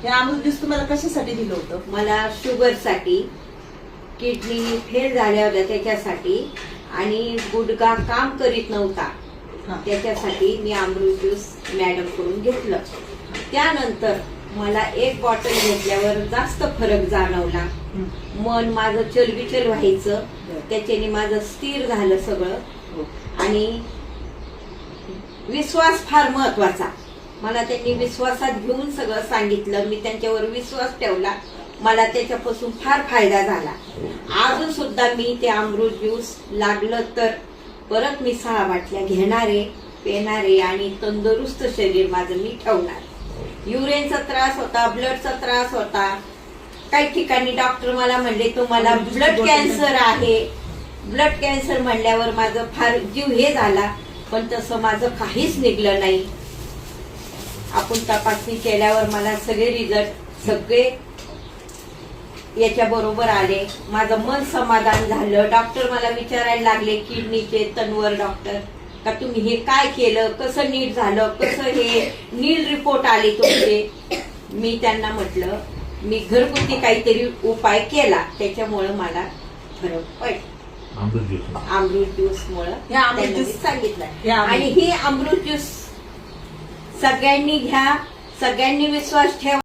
हे अमृत ज्यूस तुम्हाला कशासाठी दिलं होतं? मला शुगरसाठी, किडनी फेल झाल्या होत्या त्याच्यासाठी, आणि गुडघा काम करीत नव्हता त्याच्यासाठी मी अमृत ज्यूस मॅडम कडून घेतलं. त्यानंतर मला एक बॉटल घेतल्यावर जास्त फरक जाणवला. मन माझं चलबिचल व्हायचं, त्याच्याने माझं स्थिर झालं सगळं. आणि विश्वास फार महत्वाचा. मला त्यांनी विश्वासात घेऊन सगळं सांगितलं, मी त्यांच्यावर विश्वास ठेवला. मला त्याच्यापासून फार फायदा झाला. अजून सुद्धा मी ते अमृत ज्यूस लागलं तर परत मी 6 बाटल्या घेणारे, पेणारे आणि तंदुरुस्त शरीर माझं मी ठेवणार. युरिनचा त्रास होता, ब्लडचा त्रास होता. काही ठिकाणी डॉक्टर मला म्हणले तुम्हाला ब्लड कॅन्सर आहे. ब्लड कॅन्सर म्हणल्यावर माझं फार जीव हे झाला, पण तसं माझं काहीच निघलं नाही. आपण तपासणी केल्यावर मला सगळे रिझल्ट सगळे याच्या बरोबर आले. माझं मन समाधान झालं. डॉक्टर मला विचारायला लागले, किडनीचे तन्वर डॉक्टर, का तुम्ही हे काय केलं, कसं नीट झालं, कसं हे नीट रिपोर्ट आले तुमचे. मी त्यांना म्हटलं मी घरगुती काहीतरी उपाय केला, त्याच्यामुळं मला फरक पडला. अमृत ज्यूस मुळे सांगितलं. आणि हे अमृत ज्यूस सगळ्यांनी घ्या, सगळ्यांनी विश्वास ठेवा.